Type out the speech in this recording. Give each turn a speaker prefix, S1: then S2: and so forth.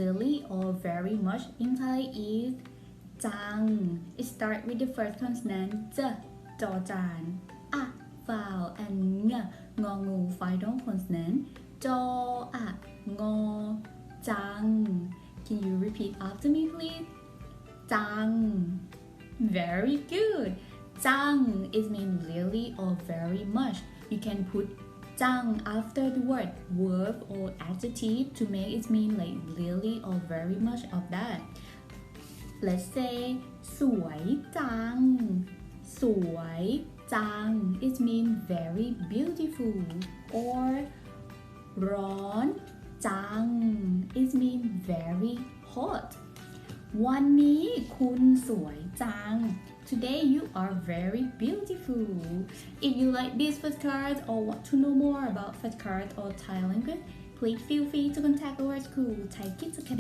S1: really or very much in Thai is จัง It starts with the first consonant จจอจานอะ vowel and งงองู final consonant จออะงอจัง Can you repeat after me please จัง Very good จัง is mean really or very much. You can put จัง after the word verb or adjective to make it mean like really or very much of that. Let's say สวยจัง สวยจัง it mean very beautiful. Or ร้อนจัง it mean very hot. วันนี้คุณสวยจัง Today you are very beautiful. If you like these flashcards or want to know more about flashcards or Thai language, please feel free to contact our school Thai Kids Academy.